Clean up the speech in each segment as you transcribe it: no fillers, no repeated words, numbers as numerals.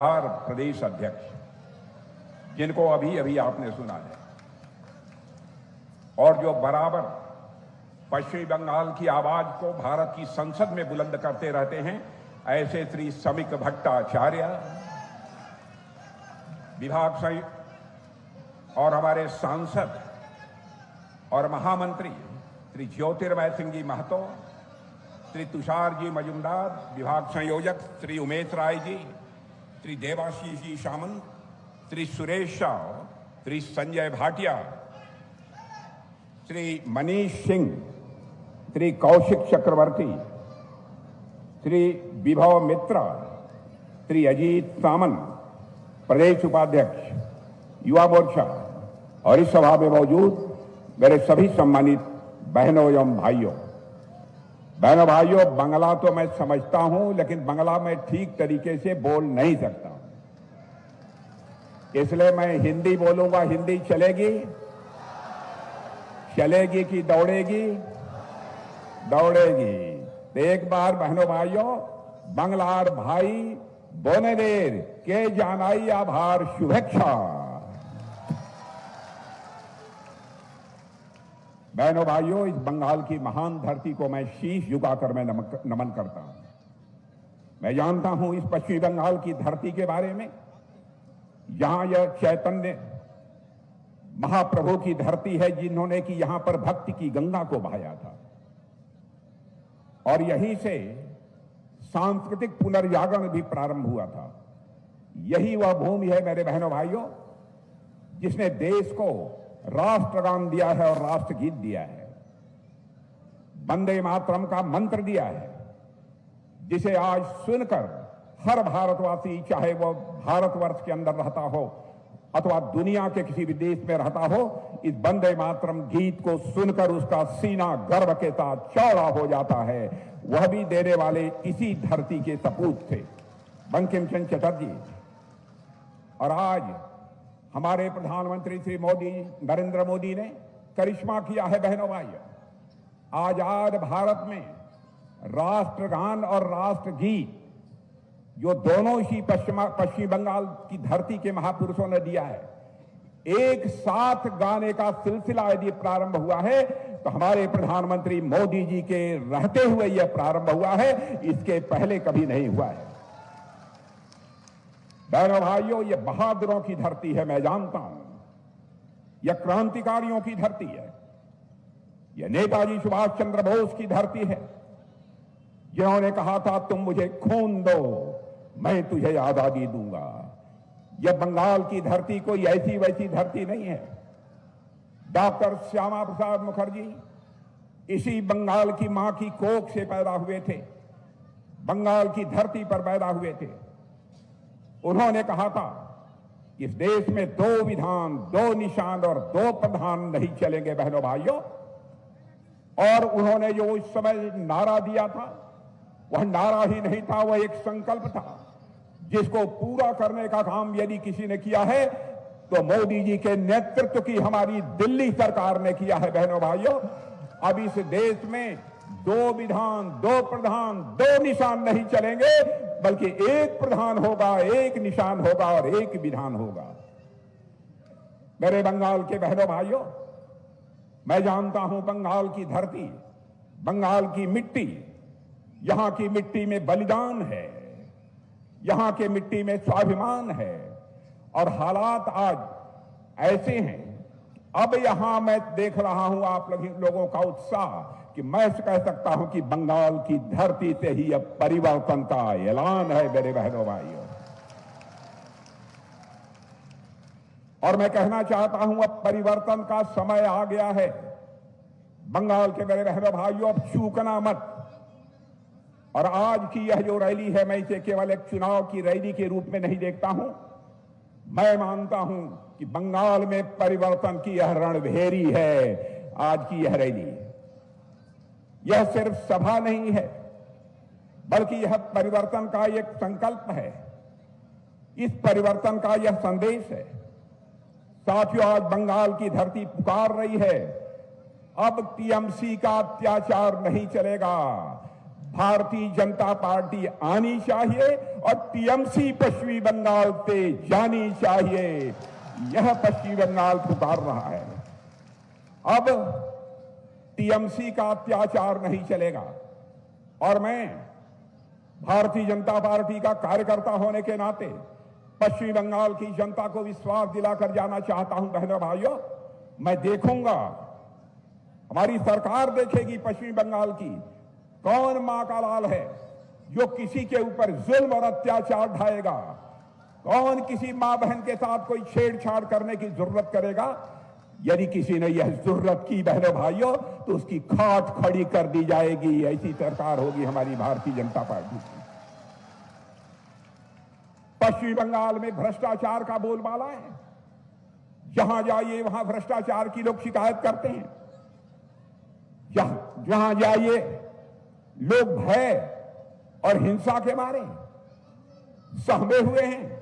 प्रदेश अध्यक्ष, जिनको अभी अभी आपने सुना है, और जो बराबर पश्चिमी बंगाल की आवाज को भारत की संसद में बुलंद करते रहते हैं, ऐसे श्री समीक भट्टाचार्य, विभाग संयुक्त और हमारे सांसद और महामंत्री श्री ज्योतिर्मय सिंह जी महतो, श्री तुषार जी मजुमदार, विभाग संयोजक श्री उमेश राय जी, श्री देवाशीष जी सामंत, श्री सुरेश शाह, श्री संजय भाटिया, श्री मनीष सिंह, श्री कौशिक चक्रवर्ती, श्री विभव मित्रा, श्री अजीत सामंत, प्रदेश उपाध्यक्ष युवा मोर्चा, और इस सभा में मौजूद मेरे सभी सम्मानित बहनों एवं भाइयों, बांग्ला तो मैं समझता हूं, लेकिन बांग्ला में ठीक तरीके से बोल नहीं सकता, इसलिए मैं हिंदी बोलूंगा। हिंदी चलेगी? चलेगी कि दौड़ेगी? दौड़ेगी। तो एक बार बहनों भाइयों, बांग्लार भाई बोने देर के जानाई आभार शुभेच्छा। बहनों भाइयों, इस बंगाल की महान धरती को मैं शीश झुकाकर मैं नमन करता हूं। मैं जानता हूं इस पश्चिमी बंगाल की धरती के बारे में, जहां यह चैतन्य महाप्रभु की धरती है, जिन्होंने कि यहां पर भक्ति की गंगा को बहाया था, और यहीं से सांस्कृतिक पुनर्जागरण भी प्रारंभ हुआ था। यही वह भूमि है मेरे बहनों भाइयों, जिसने देश को राष्ट्रगान दिया है और राष्ट्रगीत दिया है, वंदे मातरम का मंत्र दिया है, जिसे आज सुनकर हर भारतवासी, चाहे वह भारतवर्ष के अंदर रहता हो अथवा दुनिया के किसी भी देश में रहता हो, इस वंदे मातरम गीत को सुनकर उसका सीना गर्व के साथ चौड़ा हो जाता है। वह भी देने वाले इसी धरती के सपूत थे, बंकिम चंद्र चटर्जी। और आज हमारे प्रधानमंत्री श्री मोदी, नरेंद्र मोदी ने करिश्मा किया है बहनों भाइयों। आजाद भारत में राष्ट्रगान और राष्ट्रगीत, जो दोनों ही पश्चिमी बंगाल की धरती के महापुरुषों ने दिया है, एक साथ गाने का सिलसिला यदि प्रारंभ हुआ है तो हमारे प्रधानमंत्री मोदी जी के रहते हुए यह प्रारंभ हुआ है, इसके पहले कभी नहीं हुआ है। बहनों भाइयों, यह बहादुरों की धरती है, मैं जानता हूं। यह क्रांतिकारियों की धरती है, यह नेताजी सुभाष चंद्र बोस की धरती है, जिन्होंने कहा था तुम मुझे खून दो, मैं तुझे आजादी दूंगा। यह बंगाल की धरती कोई ऐसी वैसी धरती नहीं है। डॉक्टर श्यामा प्रसाद मुखर्जी इसी बंगाल की मां की कोख से पैदा हुए थे, बंगाल की धरती पर पैदा हुए थे। उन्होंने कहा था इस देश में दो विधान, दो निशान और दो प्रधान नहीं चलेंगे बहनों भाइयों। और उन्होंने जो उस समय नारा दिया था, वह नारा ही नहीं था, वह एक संकल्प था, जिसको पूरा करने का काम यदि किसी ने किया है तो मोदी जी के नेतृत्व की हमारी दिल्ली सरकार ने किया है बहनों भाइयों। अब इस देश में दो विधान, दो प्रधान, दो निशान नहीं चलेंगे, बल्कि एक प्रधान होगा, एक निशान होगा और एक विधान होगा। मेरे बंगाल के बहनों भाइयों, मैं जानता हूं बंगाल की धरती, बंगाल की मिट्टी, यहां की मिट्टी में बलिदान है, यहां के मिट्टी में स्वाभिमान है, और हालात आज ऐसे हैं। अब यहां मैं देख रहा हूं आप लोगों का उत्साह, कि मैं कह सकता हूं कि बंगाल की धरती से ही अब परिवर्तन का ऐलान है मेरे बहनों भाइयों। और मैं कहना चाहता हूं अब परिवर्तन का समय आ गया है। बंगाल के मेरे बहनों भाइयों, अब चूकना मत। और आज की यह जो रैली है, मैं इसे केवल एक चुनाव की रैली के रूप में नहीं देखता हूं। मैं मानता हूं कि बंगाल में परिवर्तन की यह रणभेरी है आज की यह रैली। यह सिर्फ सभा नहीं है, बल्कि यह परिवर्तन का एक संकल्प है, इस परिवर्तन का यह संदेश है। साथियों, आज बंगाल की धरती पुकार रही है, अब टीएमसी का अत्याचार नहीं चलेगा, भारतीय जनता पार्टी आनी चाहिए और टीएमसी पश्चिमी बंगाल से जानी चाहिए, यह पश्चिमी बंगाल पुकार रहा है। अब टीएमसी का अत्याचार नहीं चलेगा और मैं भारतीय जनता पार्टी का कार्यकर्ता होने के नाते पश्चिमी बंगाल की जनता को विश्वास दिलाकर जाना चाहता हूं। बहनों भाइयों, मैं देखूंगा, हमारी सरकार देखेगी पश्चिमी बंगाल की कौन मां का लाल है जो किसी के ऊपर जुल्म और अत्याचार ढाएगा, कौन किसी मां बहन के साथ कोई छेड़छाड़ करने की जरूरत करेगा। यदि किसी ने यह जरूरत की बहनों भाइयों तो उसकी खाट खड़ी कर दी जाएगी। ऐसी सरकार होगी हमारी भारतीय जनता पार्टी की। पश्चिमी बंगाल में भ्रष्टाचार का बोलबाला है, जहां जाइए वहां भ्रष्टाचार की लोग शिकायत करते हैं, जहां जाइए लोग भय और हिंसा के मारे सहमे हुए हैं।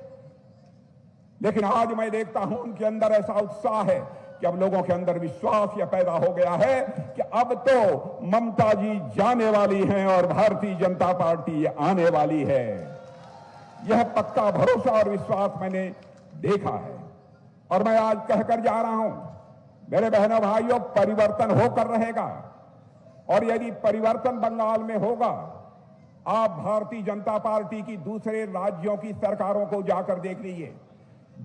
लेकिन आज मैं देखता हूं उनके अंदर ऐसा उत्साह है कि अब लोगों के अंदर विश्वास यह पैदा हो गया है कि अब तो ममता जी जाने वाली हैं और भारतीय जनता पार्टी आने वाली है। यह पक्का भरोसा और विश्वास मैंने देखा है और मैं आज कहकर जा रहा हूं, मेरे बहनों भाइयों, परिवर्तन होकर रहेगा। और यदि परिवर्तन बंगाल में होगा, आप भारतीय जनता पार्टी की दूसरे राज्यों की सरकारों को जाकर देख लीजिए।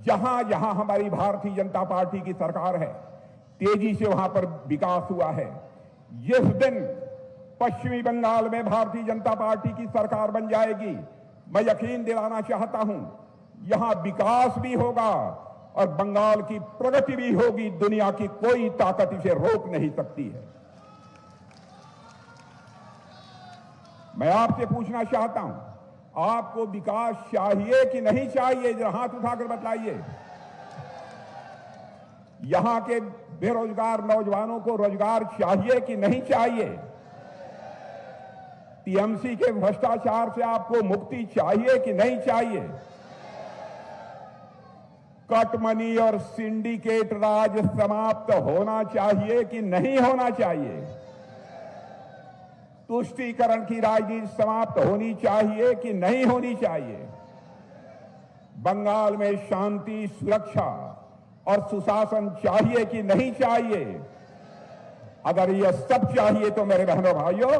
जहां जहां हमारी भारतीय जनता पार्टी की सरकार है, तेजी से वहां पर विकास हुआ है। जिस दिन पश्चिमी बंगाल में भारतीय जनता पार्टी की सरकार बन जाएगी, मैं यकीन दिलाना चाहता हूं, यहां विकास भी होगा और बंगाल की प्रगति भी होगी। दुनिया की कोई ताकत इसे रोक नहीं सकती है। मैं आपसे पूछना चाहता हूं, आपको विकास चाहिए कि नहीं चाहिए? जरा हाथ उठाकर बतलाइए। यहां के बेरोजगार नौजवानों को रोजगार चाहिए कि नहीं चाहिए? टीएमसी के भ्रष्टाचार से आपको मुक्ति चाहिए कि नहीं चाहिए? कटमनी और सिंडिकेट राज समाप्त होना चाहिए कि नहीं होना चाहिए? तुष्टीकरण की राजनीति समाप्त होनी चाहिए कि नहीं होनी चाहिए? बंगाल में शांति, सुरक्षा और सुशासन चाहिए कि नहीं चाहिए? अगर यह सब चाहिए तो मेरे बहनों भाइयों,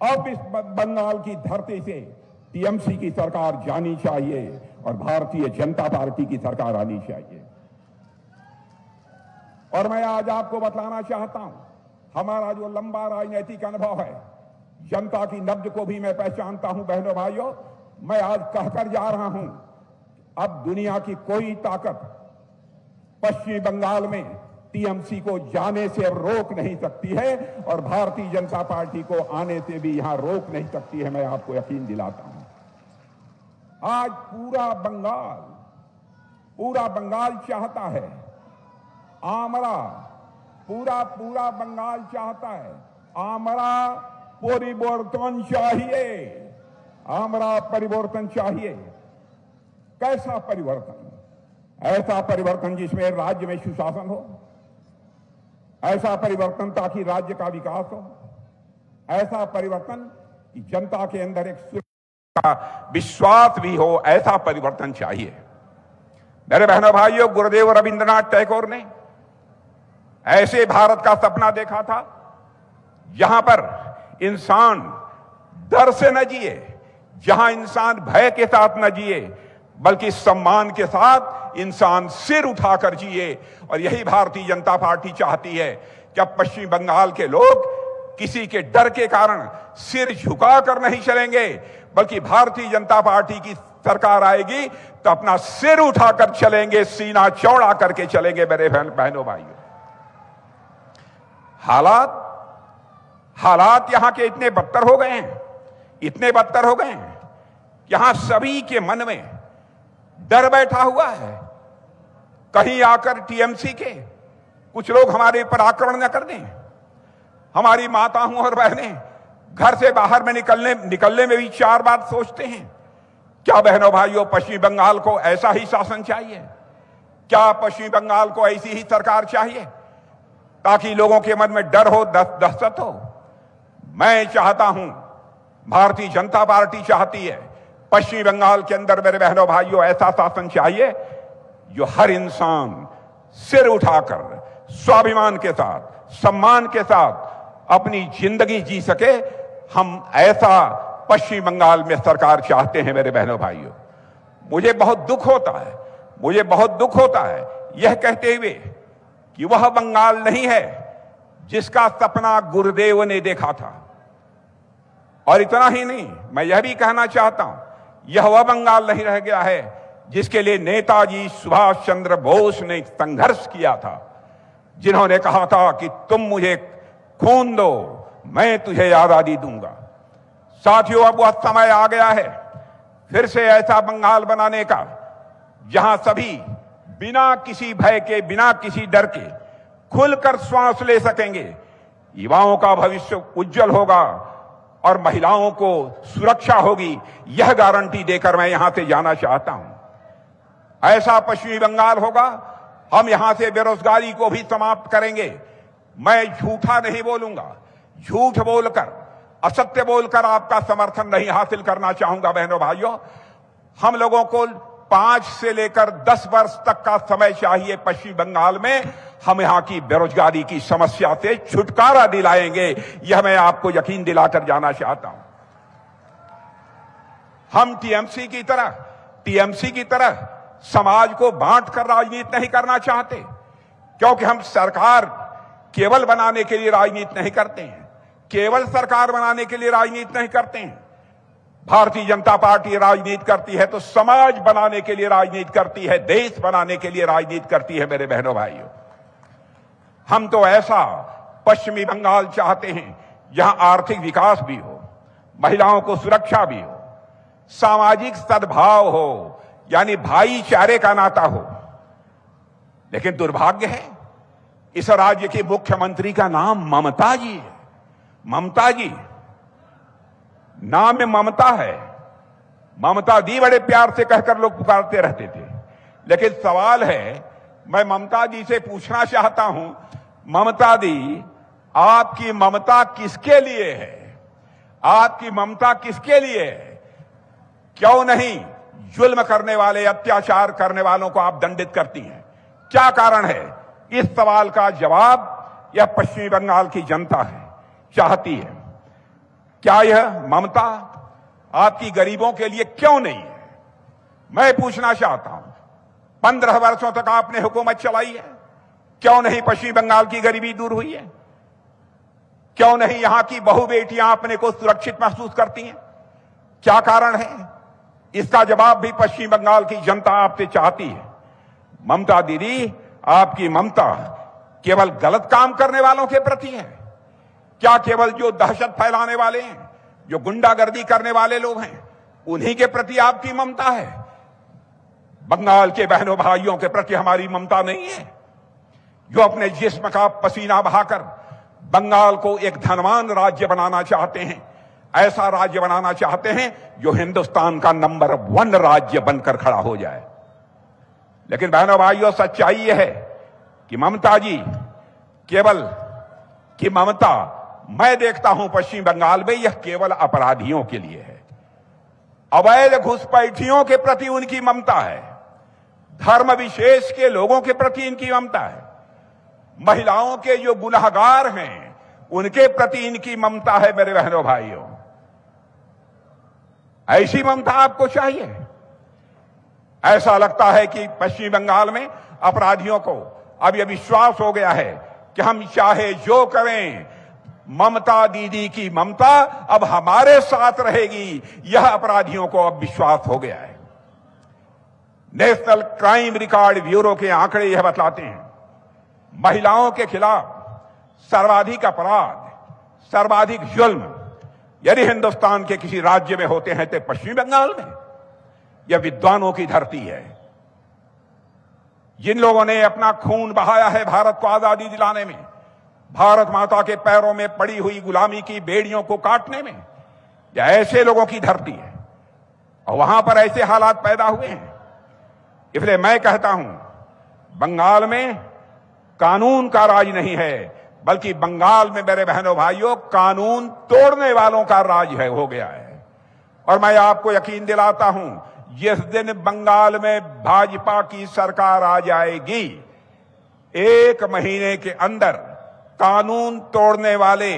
अब इस बंगाल की धरती से टीएमसी की सरकार जानी चाहिए और भारतीय जनता पार्टी की सरकार आनी चाहिए। और मैं आज आपको बतलाना चाहता हूं, हमारा जो लंबा राजनीतिक अनुभव है, जनता की नब्ज को भी मैं पहचानता हूं। बहनों भाइयों, मैं आज कहकर जा रहा हूं, अब दुनिया की कोई ताकत पश्चिमी बंगाल में टीएमसी को जाने से अब रोक नहीं सकती है और भारतीय जनता पार्टी को आने से भी यहां रोक नहीं सकती है। मैं आपको यकीन दिलाता हूं। आज पूरा बंगाल चाहता है, आमरा पूरा बंगाल चाहता है, आमरा परिवर्तन चाहिए, आमरा परिवर्तन चाहिए। कैसा परिवर्तन? ऐसा परिवर्तन जिसमें राज्य में सुशासन हो, ऐसा परिवर्तन ताकि राज्य का विकास हो, ऐसा परिवर्तन कि जनता के अंदर एक सुरक्षा का विश्वास भी हो, ऐसा परिवर्तन चाहिए। मेरे बहनों भाइयों, गुरुदेव रविंद्रनाथ टैगोर ने ऐसे भारत का सपना देखा था जहां पर इंसान डर से न जिए, जहां इंसान भय के साथ न जिए, बल्कि सम्मान के साथ इंसान सिर उठाकर जिए। और यही भारतीय जनता पार्टी चाहती है कि अब पश्चिम बंगाल के लोग किसी के डर के कारण सिर झुकाकर नहीं चलेंगे, बल्कि भारतीय जनता पार्टी की सरकार आएगी तो अपना सिर उठाकर चलेंगे, सीना चौड़ा करके चलेंगे। मेरे बहनों भाइयों, हालात यहां के इतने बदतर हो गए हैं, इतने बदतर हो गए हैं, यहां सभी के मन में डर बैठा हुआ है, कहीं आकर टीएमसी के कुछ लोग हमारे ऊपर आक्रमण न कर दें। हमारी माताओं और बहनें घर से बाहर में निकलने में भी 4 बार सोचते हैं। क्या बहनों भाइयों, पश्चिम बंगाल को ऐसा ही शासन चाहिए? क्या पश्चिम बंगाल को ऐसी ही सरकार चाहिए ताकि लोगों के मन में डर हो, दहशत हो? मैं चाहता हूं भारतीय जनता पार्टी चाहती है पश्चिमी बंगाल के अंदर मेरे बहनों भाइयों ऐसा शासन चाहिए जो हर इंसान सिर उठाकर स्वाभिमान के साथ, सम्मान के साथ अपनी जिंदगी जी सके। हम ऐसा पश्चिमी बंगाल में सरकार चाहते हैं मेरे बहनों भाइयों। मुझे बहुत दुख होता है यह कहते हुए कि वह बंगाल नहीं है जिसका सपना गुरुदेव ने देखा था। और इतना ही नहीं, मैं यह भी कहना चाहता हूं, यह वह बंगाल नहीं रह गया है जिसके लिए नेताजी सुभाष चंद्र बोस ने संघर्ष किया था, जिन्होंने कहा था कि तुम मुझे खून दो, मैं तुझे आजादी दूंगा। साथियों, अब वह समय आ गया है फिर से ऐसा बंगाल बनाने का जहां सभी बिना किसी भय के, बिना किसी डर के खुलकर श्वास ले सकेंगे। युवाओं का भविष्य उज्जवल होगा और महिलाओं को सुरक्षा होगी, यह गारंटी देकर मैं यहां से जाना चाहता हूं। ऐसा पश्चिमी बंगाल होगा, हम यहां से बेरोजगारी को भी समाप्त करेंगे। मैं झूठा नहीं बोलूंगा, झूठ बोलकर, असत्य बोलकर आपका समर्थन नहीं हासिल करना चाहूंगा। बहनों भाइयों, हम लोगों को 5 से लेकर 10 वर्ष तक का समय चाहिए। पश्चिम बंगाल में हम यहां की बेरोजगारी की समस्या से छुटकारा दिलाएंगे, यह मैं आपको यकीन दिलाकर जाना चाहता हूं। हम टीएमसी की तरह समाज को बांटकर राजनीति नहीं करना चाहते, क्योंकि हम सरकार केवल बनाने के लिए राजनीति नहीं करते हैं, केवल सरकार बनाने के लिए राजनीति नहीं करते हैं। भारतीय जनता पार्टी राजनीति करती है तो समाज बनाने के लिए राजनीति करती है, देश बनाने के लिए राजनीति करती है। मेरे बहनों भाइयों, हम तो ऐसा पश्चिमी बंगाल चाहते हैं जहां आर्थिक विकास भी हो, महिलाओं को सुरक्षा भी हो, सामाजिक सद्भाव हो, यानी भाईचारे का नाता हो। लेकिन दुर्भाग्य है, इस राज्य के मुख्यमंत्री का नाम ममता जी है। ममता जी, नाम में ममता है, ममता दी बड़े प्यार से कहकर लोग पुकारते रहते थे। लेकिन सवाल है, मैं ममता जी से पूछना चाहता हूं, ममता दी, आपकी ममता किसके लिए है? आपकी ममता किसके लिए है? क्यों नहीं जुल्म करने वाले, अत्याचार करने वालों को आप दंडित करती हैं? क्या कारण है? इस सवाल का जवाब यह पश्चिमी बंगाल की जनता है, चाहती है। क्या यह ममता आपकी गरीबों के लिए क्यों नहीं है? मैं पूछना चाहता हूं, 15 वर्षों तक आपने हुकूमत चलाई है, क्यों नहीं पश्चिमी बंगाल की गरीबी दूर हुई है? क्यों नहीं यहां की बहु बेटियां अपने को सुरक्षित महसूस करती हैं? क्या कारण है? इसका जवाब भी पश्चिम बंगाल की जनता आपसे चाहती है। ममता दीदी, आपकी ममता केवल गलत काम करने वालों के प्रति है क्या? केवल जो दहशत फैलाने वाले हैं, जो गुंडागर्दी करने वाले लोग हैं, उन्हीं के प्रति आपकी ममता है? बंगाल के बहनों भाइयों के प्रति हमारी ममता नहीं है, जो अपने जिस्म का पसीना बहाकर बंगाल को एक धनवान राज्य बनाना चाहते हैं, ऐसा राज्य बनाना चाहते हैं जो हिंदुस्तान का नंबर 1 राज्य बनकर खड़ा हो जाए। लेकिन बहनों भाइयों, सच्चाई यह है कि ममता जी केवल कि ममता मैं देखता हूं पश्चिम बंगाल में, यह केवल अपराधियों के लिए है। अवैध घुसपैठियों के प्रति उनकी ममता है, धर्म विशेष के लोगों के प्रति इनकी ममता है, महिलाओं के जो गुनहगार हैं उनके प्रति इनकी ममता है। मेरे बहनों भाइयों, ऐसी ममता आपको चाहिए? ऐसा लगता है कि पश्चिम बंगाल में अपराधियों को अब यह विश्वास हो गया है कि हम चाहे जो करें, ममता दीदी की ममता अब हमारे साथ रहेगी, यह अपराधियों को अब विश्वास हो गया है। नेशनल क्राइम रिकॉर्ड ब्यूरो के आंकड़े यह बतलाते हैं, महिलाओं के खिलाफ सर्वाधिक अपराध, सर्वाधिक जुल्म यदि हिंदुस्तान के किसी राज्य में होते हैं तो पश्चिम बंगाल में। यह विद्वानों की धरती है, जिन लोगों ने अपना खून बहाया है भारत को आजादी दिलाने में, भारत माता के पैरों में पड़ी हुई गुलामी की बेड़ियों को काटने में। यह ऐसे लोगों की धरती है और वहां पर ऐसे हालात पैदा हुए हैं। इसलिए मैं कहता हूं, बंगाल में कानून का राज नहीं है, बल्कि बंगाल में मेरे बहनों भाइयों कानून तोड़ने वालों का राज है, हो गया है। और मैं आपको यकीन दिलाता हूं, जिस दिन बंगाल में भाजपा की सरकार आ जाएगी, 1 महीने के अंदर कानून तोड़ने वाले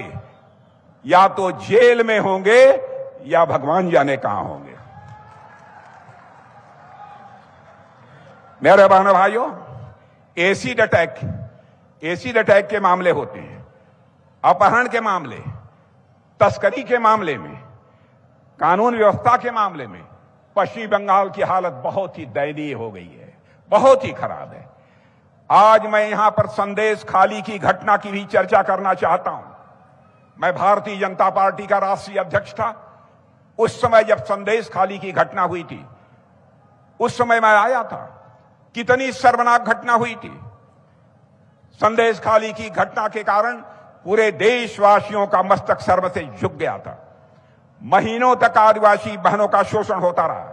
या तो जेल में होंगे या भगवान जाने कहां होंगे। मेरे बहनों भाइयों, एसिड अटैक के मामले होते हैं, अपहरण के मामले, तस्करी के मामले में, कानून व्यवस्था के मामले में पश्चिम बंगाल की हालत बहुत ही दयनीय हो गई है, बहुत ही खराब है। आज मैं यहां पर संदेश खाली की घटना की भी चर्चा करना चाहता हूं। मैं भारतीय जनता पार्टी का राष्ट्रीय अध्यक्ष था। उस समय जब संदेश खाली की घटना हुई थी, उस समय मैं आया था। कितनी शर्मनाक घटना हुई थी। संदेश खाली की घटना के कारण पूरे देशवासियों का मस्तक शर्म से झुक गया था। महीनों तक आदिवासी बहनों का शोषण होता रहा,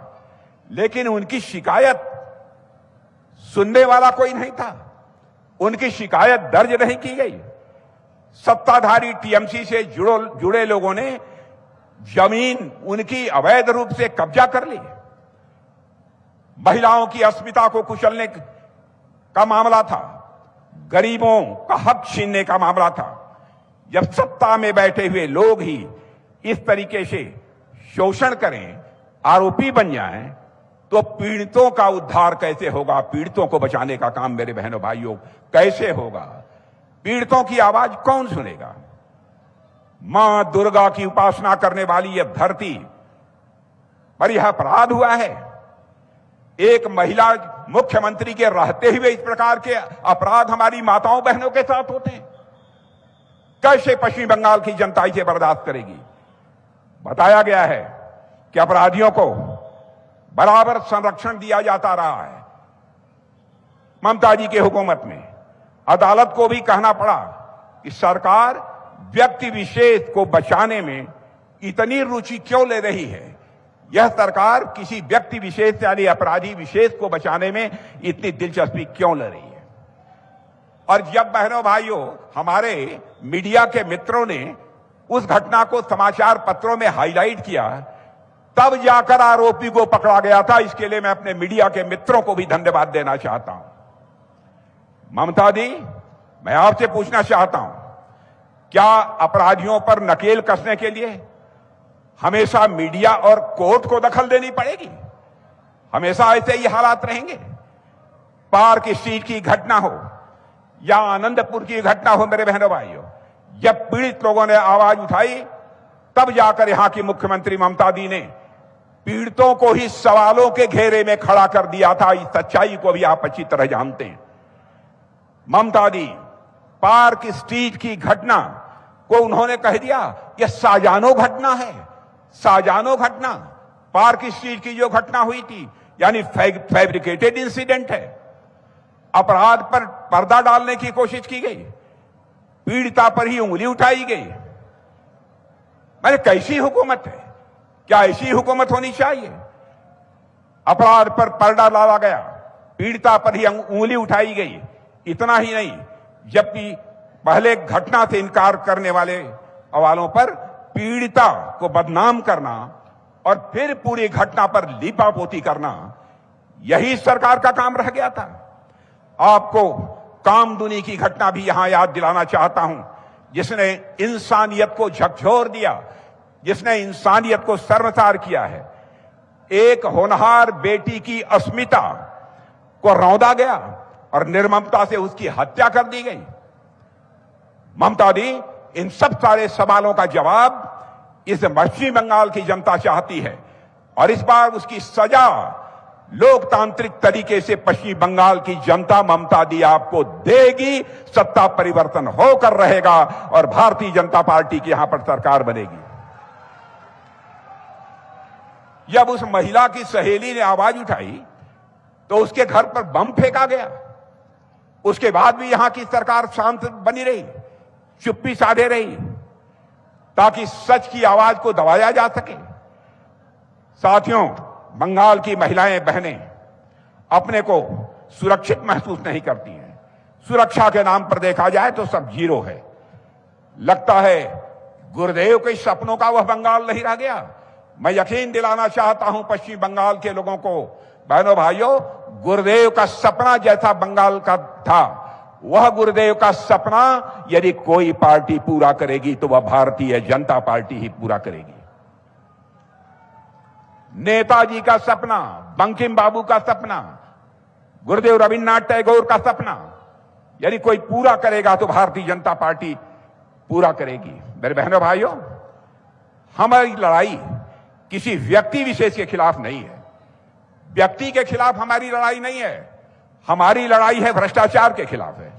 लेकिन उनकी शिकायत सुनने वाला कोई नहीं था। उनकी शिकायत दर्ज नहीं की गई। सत्ताधारी टीएमसी से जुड़े लोगों ने जमीन उनकी अवैध रूप से कब्जा कर ली। महिलाओं की अस्मिता को कुचलने का मामला था, गरीबों का हक छीनने का मामला था। जब सत्ता में बैठे हुए लोग ही इस तरीके से शोषण करें, आरोपी बन जाएं, तो पीड़ितों का उद्धार कैसे होगा? पीड़ितों को बचाने का काम मेरे बहनों भाइयों कैसे होगा? पीड़ितों की आवाज कौन सुनेगा? मां दुर्गा की उपासना करने वाली यह धरती पर यह अपराध हुआ है। एक महिला मुख्यमंत्री के रहते हुए इस प्रकार के अपराध हमारी माताओं बहनों के साथ होते हैं। कैसे पश्चिम बंगाल की जनता इसे बर्दाश्त करेगी? बताया गया है कि अपराधियों को बराबर संरक्षण दिया जाता रहा है। ममता जी की हुकूमत में अदालत को भी कहना पड़ा कि सरकार व्यक्ति विशेष को बचाने में इतनी रुचि क्यों ले रही है। यह सरकार किसी व्यक्ति विशेष यानी अपराधी विशेष को बचाने में इतनी दिलचस्पी क्यों ले रही है। और जब बहनों भाइयों हमारे मीडिया के मित्रों ने उस घटना को समाचार पत्रों में हाईलाइट किया, तब जाकर आरोपी को पकड़ा गया था। इसके लिए मैं अपने मीडिया के मित्रों को भी धन्यवाद देना चाहता हूं। ममता दी, मैं आपसे पूछना चाहता हूं, क्या अपराधियों पर नकेल कसने के लिए हमेशा मीडिया और कोर्ट को दखल देनी पड़ेगी? हमेशा ऐसे ही हालात रहेंगे? पार्क स्ट्रीट की घटना हो या आनंदपुर की घटना हो, मेरे बहनों भाइयों, जब पीड़ित लोगों ने आवाज उठाई, तब जाकर यहां की मुख्यमंत्री ममता दी ने पीड़ितों को ही सवालों के घेरे में खड़ा कर दिया था। इस सच्चाई को भी आप अच्छी तरह जानते हैं। ममता दी पार्क स्ट्रीट की घटना को उन्होंने कह दिया यह साजानो घटना है। साजानो घटना, पार्क स्ट्रीट की जो घटना हुई थी यानी फैब्रिकेटेड इंसिडेंट है। अपराध पर पर्दा डालने की कोशिश की गई, पीड़िता पर ही उंगली उठाई गई। मैंने कैसी हुकूमत है? क्या ऐसी हुकूमत होनी चाहिए? अपराध पर पर्दा डाला गया, पीड़िता पर ही उंगली उठाई गई। इतना ही नहीं, जबकि पहले घटना से इनकार करने वालों पर पीड़िता को बदनाम करना और फिर पूरी घटना पर लीपापोती करना, यही सरकार का काम रह गया था। आपको कामदुनी की घटना भी यहां याद दिलाना चाहता हूं, जिसने इंसानियत को झकझोर दिया, जिसने इंसानियत को शर्मसार किया है। एक होनहार बेटी की अस्मिता को रौंदा गया और निर्ममता से उसकी हत्या कर दी गई। ममता दी, इन सब सारे सवालों का जवाब इस पश्चिम बंगाल की जनता चाहती है और इस बार उसकी सजा लोकतांत्रिक तरीके से पश्चिम बंगाल की जनता ममता दी आपको देगी। सत्ता परिवर्तन होकर रहेगा और भारतीय जनता पार्टी की यहां पर सरकार बनेगी। जब उस महिला की सहेली ने आवाज उठाई तो उसके घर पर बम फेंका गया। उसके बाद भी यहां की सरकार शांत बनी रही, चुप्पी साधे रही, ताकि सच की आवाज को दबाया जा सके। साथियों, बंगाल की महिलाएं बहनें अपने को सुरक्षित महसूस नहीं करती हैं। सुरक्षा के नाम पर देखा जाए तो सब जीरो है। लगता है गुरुदेव के सपनों का वह बंगाल नहीं रह गया। मैं यकीन दिलाना चाहता हूं पश्चिम बंगाल के लोगों को, बहनों भाइयों, गुरुदेव का सपना जैसा बंगाल का था, वह गुरुदेव का सपना यदि कोई पार्टी पूरा करेगी तो वह भारतीय जनता पार्टी ही पूरा करेगी। नेताजी का सपना, बंकिम बाबू का सपना, गुरुदेव रविन्द्रनाथ टैगोर का सपना यदि कोई पूरा करेगा तो भारतीय जनता पार्टी पूरा करेगी। मेरे बहनों भाइयों, हमारी लड़ाई किसी व्यक्ति विशेष के खिलाफ नहीं है, व्यक्ति के खिलाफ हमारी लड़ाई नहीं है, हमारी लड़ाई है भ्रष्टाचार के खिलाफ है,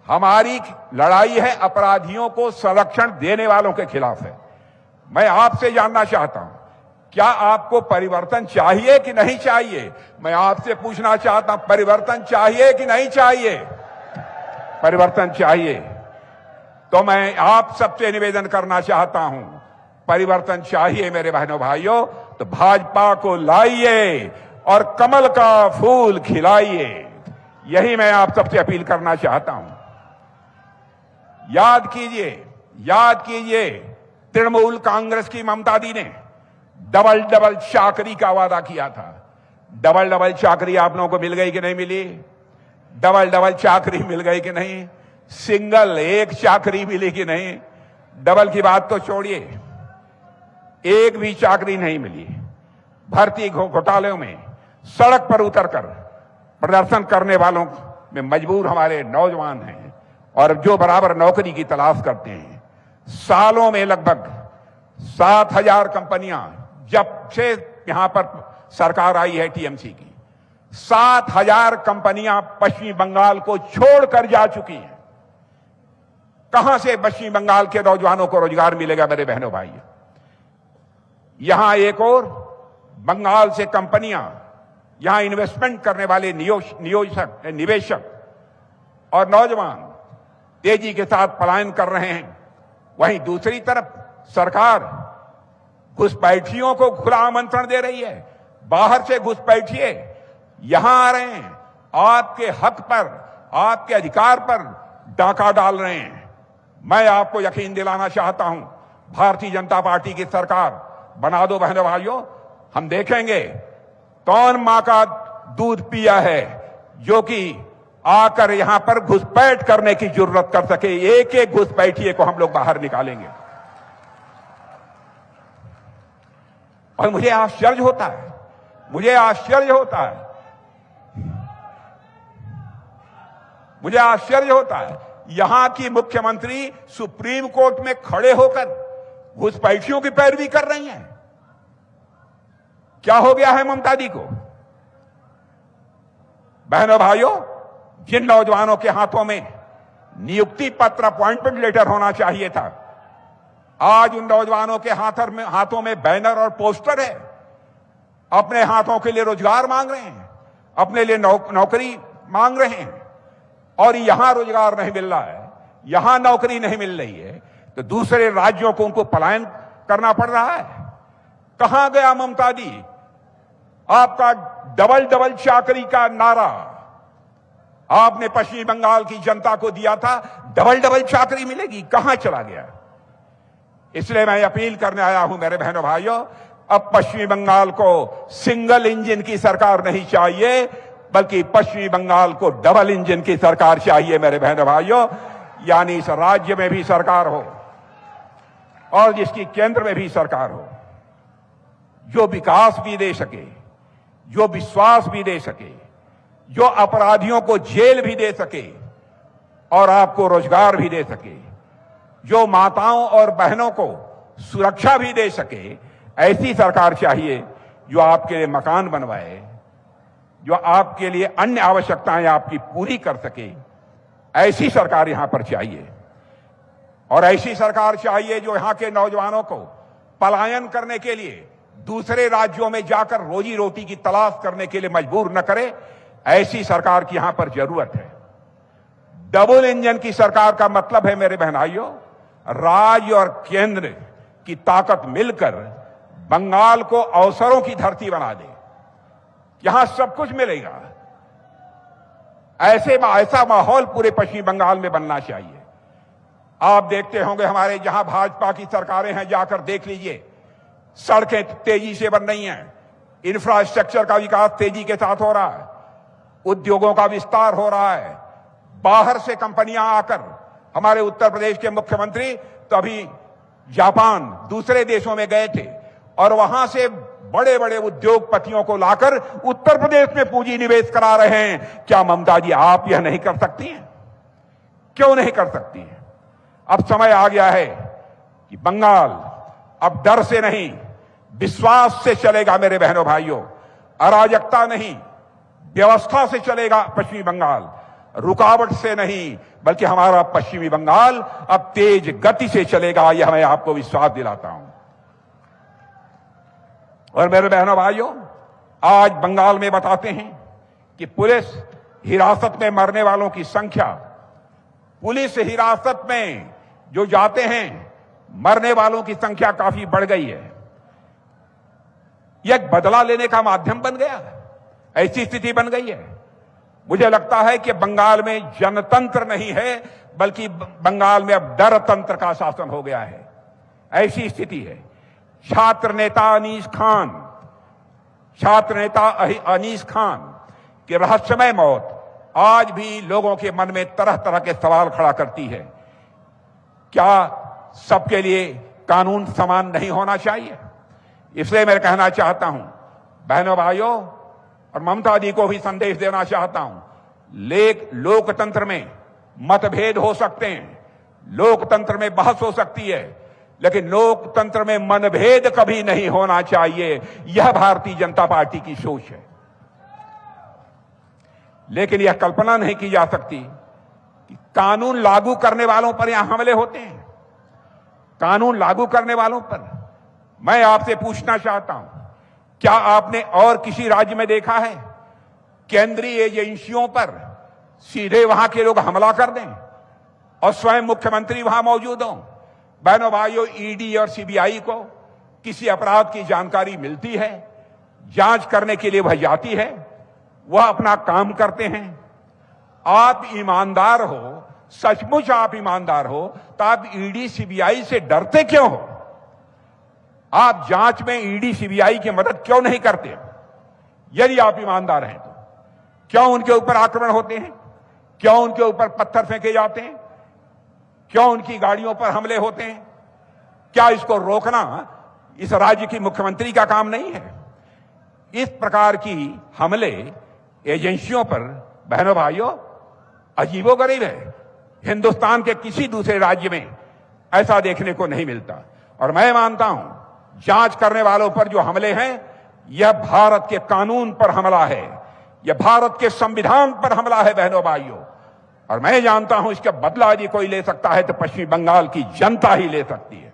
हमारी लड़ाई है अपराधियों को संरक्षण देने वालों के खिलाफ है। मैं आपसे जानना चाहता हूं, क्या आपको परिवर्तन चाहिए कि नहीं चाहिए? मैं आपसे पूछना चाहता हूं, परिवर्तन चाहिए कि नहीं चाहिए? परिवर्तन चाहिए तो मैं आप सबसे निवेदन करना चाहता हूं, परिवर्तन चाहिए मेरे बहनों भाइयों, तो भाजपा को लाइए और कमल का फूल खिलाइए। यही मैं आप सबसे अपील करना चाहता हूं। याद कीजिए तृणमूल कांग्रेस की ममता दी ने डबल चाकरी का वादा किया था। डबल चाकरी आप लोगों को मिल गई कि नहीं मिली? डबल चाकरी मिल गई कि नहीं? सिंगल एक चाकरी मिली कि नहीं? डबल की बात तो छोड़िए, एक भी चाकरी नहीं मिली। भर्ती घोटालों में सड़क पर उतरकर प्रदर्शन करने वालों में मजबूर हमारे नौजवान हैं और जो बराबर नौकरी की तलाश करते हैं। सालों में लगभग 7,000 कंपनियां, जब से यहां पर सरकार आई है टीएमसी की, 7,000 कंपनियां पश्चिम बंगाल को छोड़कर जा चुकी हैं। कहां से पश्चिम बंगाल के नौजवानों को रोजगार मिलेगा मेरे बहनों भाई? यहां एक और बंगाल से कंपनियां, यहां इन्वेस्टमेंट करने वाले निवेशक और नौजवान तेजी के साथ पलायन कर रहे हैं। वहीं दूसरी तरफ सरकार घुसपैठियों को खुला आमंत्रण दे रही है, बाहर से घुसपैठिए यहां आ रहे हैं, आपके हक पर, आपके अधिकार पर डाका डाल रहे हैं। मैं आपको यकीन दिलाना चाहता हूं, भारतीय जनता पार्टी की सरकार बना दो बहनों भाइयों, हम देखेंगे कौन मां का दूध पिया है जो कि आकर यहां पर घुसपैठ करने की जरूरत कर सके। एक एक घुसपैठिए को हम लोग बाहर निकालेंगे। और मुझे आश्चर्य होता है यहां की मुख्यमंत्री सुप्रीम कोर्ट में खड़े होकर घुसपैठियों की पैरवी कर रही हैं। क्या हो गया है ममता दी को? बहनों भाइयों, जिन नौजवानों के हाथों में नियुक्ति पत्र, अपॉइंटमेंट लेटर होना चाहिए था, आज उन नौजवानों के हाथों में बैनर और पोस्टर है। अपने हाथों के लिए रोजगार मांग रहे हैं, अपने लिए नौकरी मांग रहे हैं, और यहां रोजगार नहीं मिल रहा है, यहां नौकरी नहीं मिल रही है, तो दूसरे राज्यों को उनको पलायन करना पड़ रहा है। कहां गया ममता दी? आपका डबल चाकरी का नारा आपने पश्चिम बंगाल की जनता को दिया था, डबल चाकरी मिलेगी, कहां चला गया? इसलिए मैं अपील करने आया हूं मेरे बहनों भाइयों, अब पश्चिम बंगाल को सिंगल इंजन की सरकार नहीं चाहिए, बल्कि पश्चिम बंगाल को डबल इंजन की सरकार चाहिए मेरे बहनों भाइयों। यानी इस राज्य में भी सरकार हो और जिसकी केंद्र में भी सरकार हो, जो विकास भी दे सके, जो विश्वास भी दे सके, जो अपराधियों को जेल भी दे सके और आपको रोजगार भी दे सके, जो माताओं और बहनों को सुरक्षा भी दे सके। ऐसी सरकार चाहिए जो आपके लिए मकान बनवाए, जो आपके लिए अन्य आवश्यकताएं आपकी पूरी कर सके। ऐसी सरकार यहां पर चाहिए, और ऐसी सरकार चाहिए जो यहां के नौजवानों को पलायन करने के लिए दूसरे राज्यों में जाकर रोजी रोटी की तलाश करने के लिए मजबूर न करे। ऐसी सरकार की यहां पर जरूरत है। डबल इंजन की सरकार का मतलब है मेरे बहनाइयों, राज्य और केंद्र की ताकत मिलकर बंगाल को अवसरों की धरती बना दे। यहां सब कुछ मिलेगा। ऐसा माहौल पूरे पश्चिम बंगाल में बनना चाहिए। आप देखते होंगे हमारे जहां भाजपा की सरकारें हैं, जाकर देख लीजिए, सड़कें तेजी से बन रही हैं, इंफ्रास्ट्रक्चर का विकास तेजी के साथ हो रहा है, उद्योगों का विस्तार हो रहा है। बाहर से कंपनियां आकर, हमारे उत्तर प्रदेश के मुख्यमंत्री तो अभी जापान, दूसरे देशों में गए थे और वहां से बड़े बड़े उद्योगपतियों को लाकर उत्तर प्रदेश में पूंजी निवेश करा रहे हैं। क्या ममता जी आप यह नहीं कर सकती हैं? क्यों नहीं कर सकती हैं? अब समय आ गया है कि बंगाल अब डर से नहीं, विश्वास से चलेगा मेरे बहनों भाइयों। अराजकता नहीं, व्यवस्था से चलेगा पश्चिमी बंगाल, रुकावट से नहीं, बल्कि हमारा पश्चिमी बंगाल अब तेज गति से चलेगा, यह मैं आपको विश्वास दिलाता हूं। और मेरे बहनों भाइयों, आज बंगाल में बताते हैं कि पुलिस हिरासत में मरने वालों की संख्या, पुलिस हिरासत में जो जाते हैं मरने वालों की संख्या काफी बढ़ गई है। यह बदला लेने का माध्यम बन गया, ऐसी स्थिति बन गई है। मुझे लगता है कि बंगाल में जनतंत्र नहीं है, बल्कि बंगाल में अब डर तंत्र का शासन हो गया है, ऐसी स्थिति है। छात्र नेता अनीस खान की रहस्यमय मौत आज भी लोगों के मन में तरह तरह के सवाल खड़ा करती है। क्या सबके लिए कानून समान नहीं होना चाहिए? इसलिए मैं कहना चाहता हूं बहनों भाइयों, और ममता जी को भी संदेश देना चाहता हूं, लोकतंत्र में मतभेद हो सकते हैं, लोकतंत्र में बहस हो सकती है, लेकिन लोकतंत्र में मनभेद कभी नहीं होना चाहिए। यह भारतीय जनता पार्टी की सोच है। लेकिन यह कल्पना नहीं की जा सकती कि कानून लागू करने वालों पर यहां हमले होते हैं। कानून लागू करने वालों पर मैं आपसे पूछना चाहता हूं, क्या आपने और किसी राज्य में देखा है केंद्रीय एजेंसियों पर सीधे वहां के लोग हमला कर दें और स्वयं मुख्यमंत्री वहां मौजूद हों? बहनों भाइयों, ईडी और सीबीआई को किसी अपराध की जानकारी मिलती है, जांच करने के लिए वह जाती है, वह अपना काम करते हैं। आप ईमानदार हो, सचमुच आप ईमानदार हो, तो आप ईडी सीबीआई से डरते क्यों हो? आप जांच में ईडी सीबीआई की मदद क्यों नहीं करते? यदि आप ईमानदार हैं तो क्यों उनके ऊपर आक्रमण होते हैं? क्यों उनके ऊपर पत्थर फेंके जाते हैं? क्यों उनकी गाड़ियों पर हमले होते हैं? क्या इसको रोकना इस राज्य की मुख्यमंत्री का काम नहीं है? इस प्रकार की हमले एजेंसियों पर बहनों भाइयों अजीबोगरीब है। हिंदुस्तान के किसी दूसरे राज्य में ऐसा देखने को नहीं मिलता। और मैं मानता हूं जांच करने वालों पर जो हमले हैं, यह भारत के कानून पर हमला है, यह भारत के संविधान पर हमला है बहनों भाइयों। और मैं जानता हूं इसका बदला यदि कोई ले सकता है तो पश्चिमी बंगाल की जनता ही ले सकती है।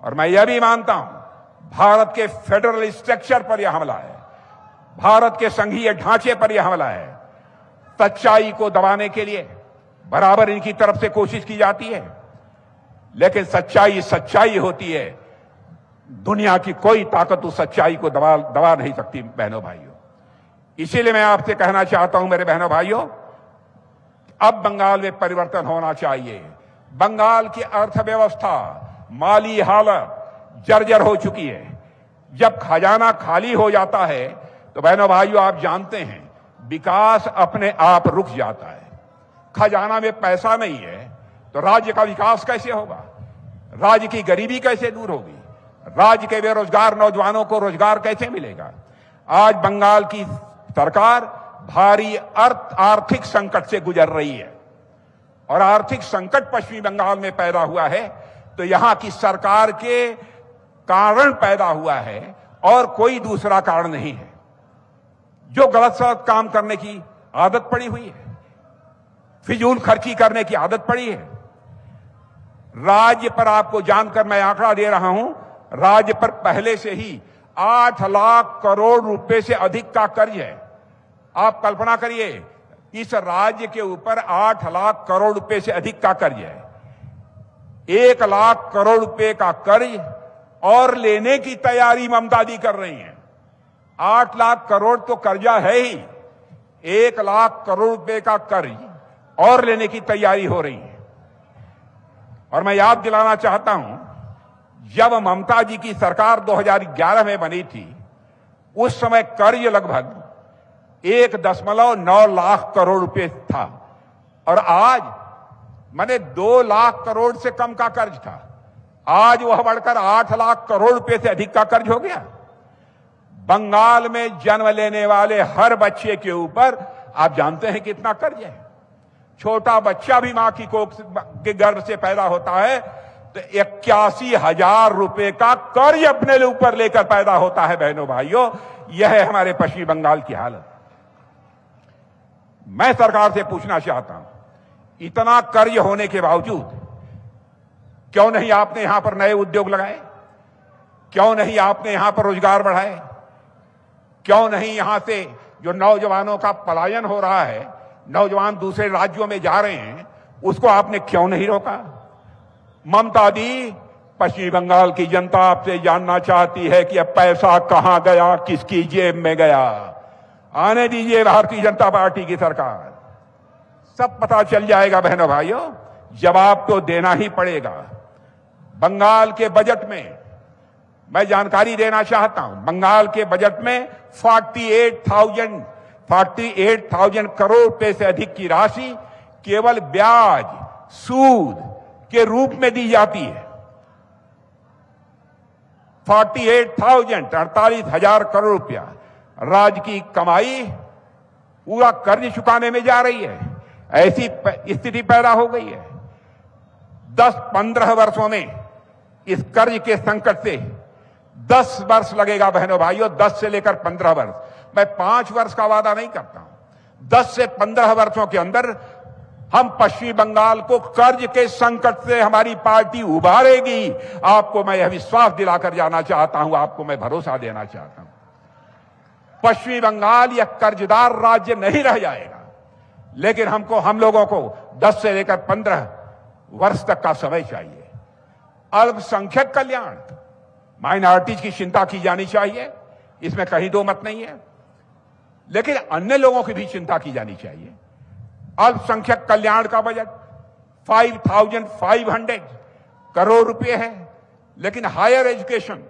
और मैं यह भी मानता हूं भारत के फेडरल स्ट्रक्चर पर यह हमला है, भारत के संघीय ढांचे पर यह हमला है। सच्चाई को दबाने के लिए बराबर इनकी तरफ से कोशिश की जाती है, लेकिन सच्चाई सच्चाई होती है। दुनिया की कोई ताकत उस सच्चाई को दबा नहीं सकती बहनों भाइयों। इसीलिए मैं आपसे कहना चाहता हूं मेरे बहनों भाइयों, अब बंगाल में परिवर्तन होना चाहिए। बंगाल की अर्थव्यवस्था, माली हालत जर्जर हो चुकी है। जब खजाना खाली हो जाता है तो बहनों भाइयों आप जानते हैं विकास अपने आप रुक जाता है। खजाना में पैसा नहीं है तो राज्य का विकास कैसे होगा? राज्य की गरीबी कैसे दूर होगी? राज्य के बेरोजगार नौजवानों को रोजगार कैसे मिलेगा? आज बंगाल की सरकार भारी आर्थिक संकट से गुजर रही है और आर्थिक संकट पश्चिमी बंगाल में पैदा हुआ है तो यहां की सरकार के कारण पैदा हुआ है और कोई दूसरा कारण नहीं है। जो गलत सलत काम करने की आदत पड़ी हुई है, फिजूल खर्ची करने की आदत पड़ी है। राज्य पर आपको जानकर मैं आंकड़ा दे रहा हूं, राज्य पर पहले से ही 8 लाख करोड़ रुपए से अधिक का कर्ज है। आप कल्पना करिए, इस राज्य के ऊपर 8 लाख करोड़ रुपए से अधिक का कर्ज है। 1 लाख करोड़ रुपए का कर्ज और लेने की तैयारी ममता दी कर रही हैं। 8 लाख करोड़ तो कर्जा है ही, 1 लाख करोड़ रुपए का कर्ज और लेने की तैयारी हो रही है। और मैं याद दिलाना चाहता हूं, जब ममता जी की सरकार 2011 में बनी थी, उस समय कर्ज लगभग 1.9 लाख करोड़ रुपए था और आज माने 2 लाख करोड़ से कम का कर्ज था। आज वह बढ़कर 8 लाख करोड़ रुपए से अधिक का कर्ज हो गया। बंगाल में जन्म लेने वाले हर बच्चे के ऊपर आप जानते हैं कितना कर्ज है। छोटा बच्चा भी मां की कोख के गर्भ से पैदा होता है तो 81,000 रुपए का कर्ज अपने ऊपर लेकर पैदा होता है। बहनों भाइयों, यह है हमारे पश्चिम बंगाल की हालत। मैं सरकार से पूछना चाहता हूं, इतना कर्ज होने के बावजूद क्यों नहीं आपने यहां पर नए उद्योग लगाए? क्यों नहीं आपने यहां पर रोजगार बढ़ाए? क्यों नहीं यहां से जो नौजवानों का पलायन हो रहा है, नौजवान दूसरे राज्यों में जा रहे हैं, उसको आपने क्यों नहीं रोका? ममता दी, पश्चिम बंगाल की जनता आपसे जानना चाहती है कि अब पैसा कहां गया, किसकी जेब में गया। आने दीजिए भारतीय जनता पार्टी की सरकार, सब पता चल जाएगा। बहनों भाइयों, जवाब तो देना ही पड़ेगा। बंगाल के बजट में मैं जानकारी देना चाहता हूं, बंगाल के बजट में 48,000 करोड़ रुपए से अधिक की राशि केवल ब्याज सूद के रूप में दी जाती है। 48,000 करोड़ रुपया राज्य की कमाई पूरा कर्ज चुकाने में जा रही है। ऐसी स्थिति पैदा हो गई है। 10-15 वर्षों में इस कर्ज के संकट से 10 वर्ष लगेगा। बहनों भाइयों, 10 से लेकर 15 वर्ष, मैं 5 वर्ष का वादा नहीं करता हूं। 10 से 15 वर्षों के अंदर हम पश्चिम बंगाल को कर्ज के संकट से हमारी पार्टी उबारेगी। आपको मैं यह विश्वास दिलाकर जाना चाहता हूं, आपको मैं भरोसा देना चाहता हूं। पश्चिम बंगाल यह कर्जदार राज्य नहीं रह जाएगा, लेकिन हम लोगों को 10 से लेकर 15 वर्ष तक का समय चाहिए। अल्पसंख्यक कल्याण, माइनॉरिटीज की चिंता की जानी चाहिए, इसमें कहीं दो मत नहीं है, लेकिन अन्य लोगों की भी चिंता की जानी चाहिए। अल्पसंख्यक कल्याण का बजट 5,500 करोड़ रुपए है, लेकिन हायर एजुकेशन,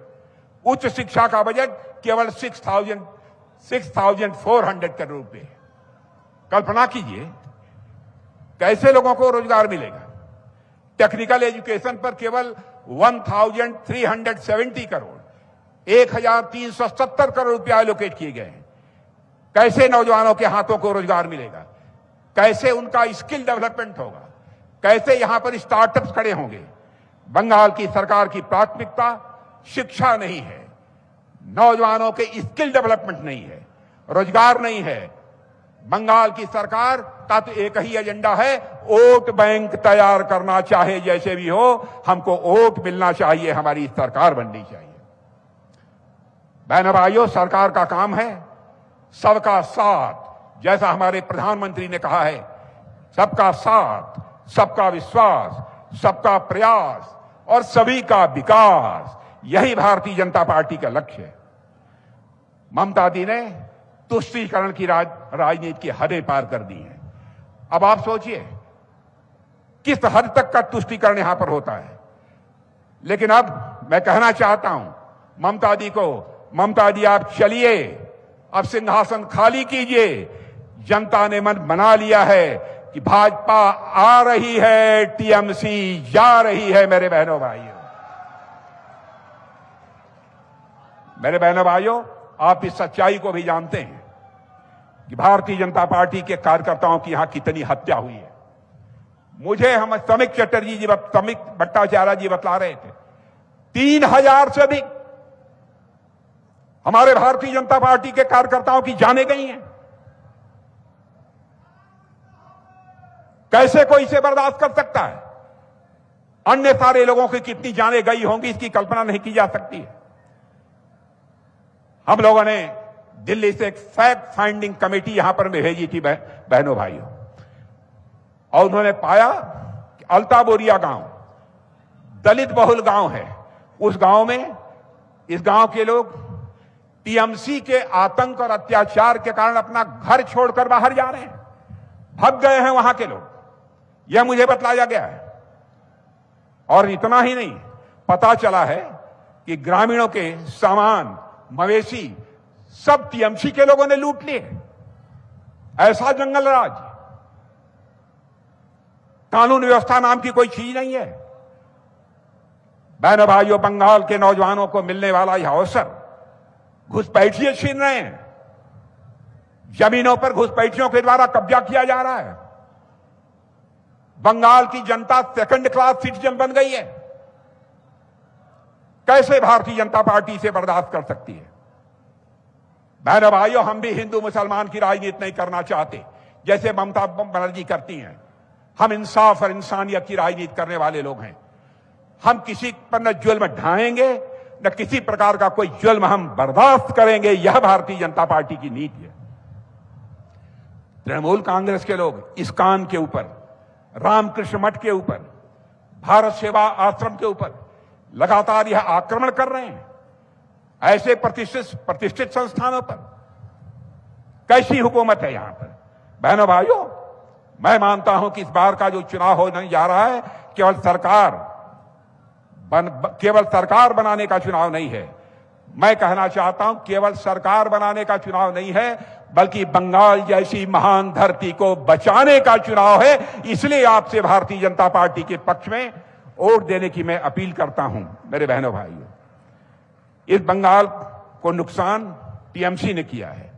उच्च शिक्षा का बजट केवल 6,400 करोड़ रुपए है। कल्पना कीजिए कैसे लोगों को रोजगार मिलेगा। टेक्निकल एजुकेशन पर केवल 1,370 करोड़, 1,370 करोड़ रुपया एलोकेट किए गए हैं। कैसे नौजवानों के हाथों को रोजगार मिलेगा? कैसे उनका स्किल डेवलपमेंट होगा? कैसे यहां पर स्टार्टअप्स खड़े होंगे? बंगाल की सरकार की प्राथमिकता शिक्षा नहीं है, नौजवानों के स्किल डेवलपमेंट नहीं है, रोजगार नहीं है। बंगाल की सरकार का तो एक ही एजेंडा है, वोट बैंक तैयार करना। चाहे जैसे भी हो, हमको वोट मिलना चाहिए, हमारी सरकार बननी चाहिए। बहनों भाइयों, सरकार का काम है सबका साथ। जैसा हमारे प्रधानमंत्री ने कहा है, सबका साथ, सबका विश्वास, सबका प्रयास और सभी का विकास, यही भारतीय जनता पार्टी का लक्ष्य है। ममता दी ने तुष्टीकरण की राजनीति की हदें पार कर दी है। अब आप सोचिए किस हद तक का तुष्टीकरण यहां पर होता है। लेकिन अब मैं कहना चाहता हूं ममता दी को, ममता दी आप चलिए, अब सिंहासन खाली कीजिए। जनता ने मन बना लिया है कि भाजपा आ रही है, टीएमसी जा रही है। मेरे बहनों भाइयों, आप इस सच्चाई को भी जानते हैं कि भारतीय जनता पार्टी के कार्यकर्ताओं की यहां कितनी हत्या हुई है। मुझे हम समीक भट्टाचार्य जी बतला रहे थे, 3,000 से अधिक हमारे भारतीय जनता पार्टी के कार्यकर्ताओं की जानें गई हैं। कैसे कोई इसे बर्दाश्त कर सकता है? अन्य सारे लोगों की कितनी जानें गई होंगी, इसकी कल्पना नहीं की जा सकती है। हम लोगों ने दिल्ली से एक फैक्ट फाइंडिंग कमेटी यहां पर भेजी थी बहनों भाइयों, और उन्होंने पाया कि अल्ता बोरिया गांव दलित बहुल गांव है। उस गांव में, इस गांव के लोग टीएमसी के आतंक और अत्याचार के कारण अपना घर छोड़कर बाहर जा रहे हैं, भग गए हैं वहां के लोग। यह मुझे बतलाया गया है। और इतना ही नहीं, पता चला है कि ग्रामीणों के सामान, मवेशी सब टीएमसी के लोगों ने लूट लिए। ऐसा जंगल राज, कानून व्यवस्था नाम की कोई चीज नहीं है। बहनों भाइयों, बंगाल के नौजवानों को मिलने वाला यह अवसर घुसपैठिए छीन रहे हैं। जमीनों पर घुसपैठियों के द्वारा कब्जा किया जा रहा है। बंगाल की जनता सेकंड क्लास सिटीजन बन गई है। कैसे भारतीय जनता पार्टी से बर्दाश्त कर सकती है? बहनों भाइयों, हम भी हिंदू मुसलमान की राजनीति नहीं करना चाहते जैसे ममता बनर्जी करती हैं। हम इंसाफ और इंसानियत की राजनीति करने वाले लोग हैं। हम किसी पर न जुल्म ढाएंगे, न किसी प्रकार का कोई जुल्म हम बर्दाश्त करेंगे। यह भारतीय जनता पार्टी की नीति है। तृणमूल कांग्रेस के लोग इस्कॉन के ऊपर, रामकृष्ण मठ के ऊपर, भारत सेवा आश्रम के ऊपर लगातार यह आक्रमण कर रहे हैं। ऐसे प्रतिष्ठित संस्थानों पर कैसी हुकूमत है यहां पर? बहनों भाइयों, मैं मानता हूं कि इस बार का जो चुनाव होने जा रहा है केवल सरकार बनाने का चुनाव नहीं है। मैं कहना चाहता हूं केवल सरकार बनाने का चुनाव नहीं है, बल्कि बंगाल जैसी महान धरती को बचाने का चुनाव है। इसलिए आपसे भारतीय जनता पार्टी के पक्ष में वोट देने की मैं अपील करता हूं। मेरे बहनों भाइयों, इस बंगाल को नुकसान टीएमसी ने किया है,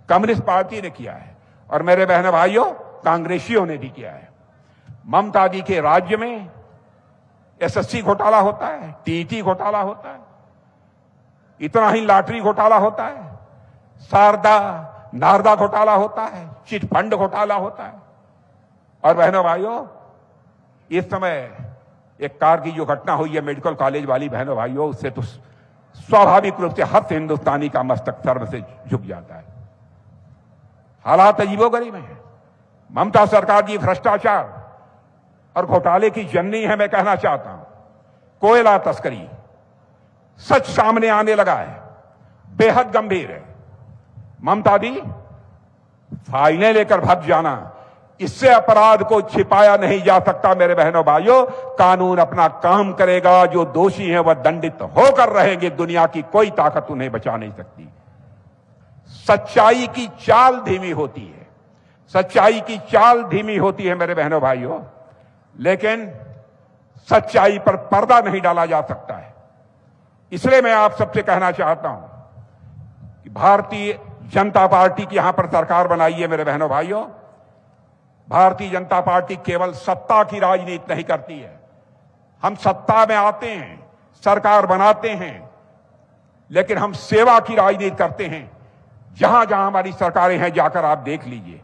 कम्युनिस्ट पार्टी ने किया है, और मेरे बहनों भाइयों कांग्रेसियों ने भी किया है। ममता जी के राज्य में एसएससी घोटाला होता है, टीईटी घोटाला होता है, इतना ही लॉटरी घोटाला होता है, शारदा नारदा घोटाला होता है, चिट फंड घोटाला होता है। और बहनों भाइयों, इस समय एक कार की जो घटना हुई है मेडिकल कॉलेज वाली, बहनों भाइयों, उससे तो स्वाभाविक रूप से हर हिंदुस्तानी का मस्तक सर्व से झुक जाता है। हालात अजीबोगरीब हैं। ममता सरकार की भ्रष्टाचार और घोटाले की जननी है। मैं कहना चाहता हूं, कोयला तस्करी सच सामने आने लगा है, बेहद गंभीर है। ममता दी फाइलें लेकर भाग जाना, इससे अपराध को छिपाया नहीं जा सकता। मेरे बहनों भाइयों, कानून अपना काम करेगा। जो दोषी हैं वह दंडित होकर रहेंगे। दुनिया की कोई ताकत उन्हें बचा नहीं सकती। सच्चाई की चाल धीमी होती है, सच्चाई की चाल धीमी होती है मेरे बहनों भाइयों, लेकिन सच्चाई पर पर्दा नहीं डाला जा सकता है। इसलिए मैं आप सबसे कहना चाहता हूं कि भारतीय जनता पार्टी की यहां पर सरकार बनाई है। मेरे बहनों भाइयों, भारतीय जनता पार्टी केवल सत्ता की राजनीति नहीं करती है। हम सत्ता में आते हैं, सरकार बनाते हैं, लेकिन हम सेवा की राजनीति करते हैं। जहां जहां हमारी सरकारें हैं जाकर आप देख लीजिए।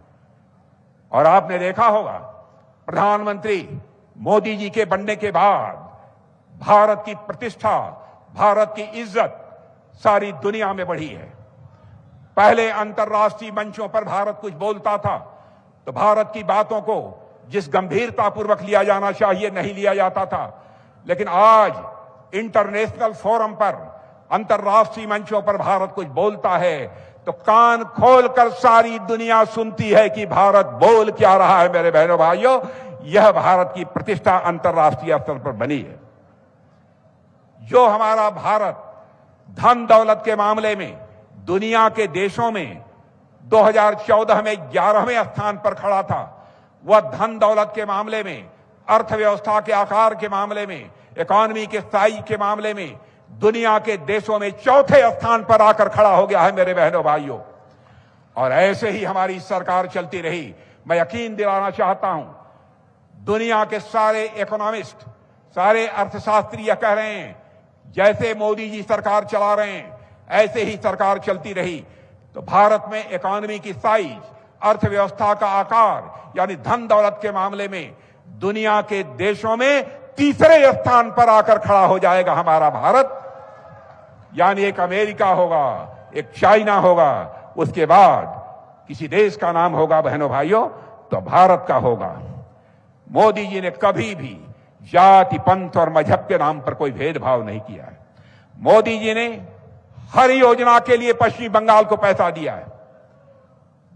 और आपने देखा होगा, प्रधानमंत्री मोदी जी के बनने के बाद भारत की प्रतिष्ठा, भारत की इज्जत सारी दुनिया में बढ़ी है। पहले अंतर्राष्ट्रीय मंचों पर भारत कुछ बोलता था तो भारत की बातों को जिस गंभीरतापूर्वक लिया जाना चाहिए नहीं लिया जाता था, लेकिन आज इंटरनेशनल फोरम पर, अंतर्राष्ट्रीय मंचों पर भारत कुछ बोलता है तो कान खोलकर सारी दुनिया सुनती है कि भारत बोल क्या रहा है। मेरे बहनों भाइयों, यह भारत की प्रतिष्ठा अंतर्राष्ट्रीय स्तर पर बनी है। जो हमारा भारत धन दौलत के मामले में दुनिया के देशों में 2014 में 11वें स्थान पर खड़ा था, वह धन दौलत के मामले में, अर्थव्यवस्था के आकार के मामले में, इकोनॉमी के साइज के मामले में दुनिया के देशों में चौथे स्थान पर आकर खड़ा हो गया है। मेरे बहनों भाइयों, और ऐसे ही हमारी सरकार चलती रही। मैं यकीन दिलाना चाहता हूं, दुनिया के सारे इकोनॉमिस्ट, सारे अर्थशास्त्री यह कह रहे हैं जैसे मोदी जी सरकार चला रहे हैं ऐसे ही सरकार चलती रही तो भारत में इकोनॉमी की साइज, अर्थव्यवस्था का आकार, यानी धन दौलत के मामले में दुनिया के देशों में तीसरे स्थान पर आकर खड़ा हो जाएगा हमारा भारत। यानी एक अमेरिका होगा, एक चाइना होगा, उसके बाद किसी देश का नाम होगा बहनों भाइयों तो भारत का होगा। मोदी जी ने कभी भी जाति, पंथ और मजहब के नाम पर कोई भेदभाव नहीं किया है। मोदी जी ने हर योजना के लिए पश्चिमी बंगाल को पैसा दिया है।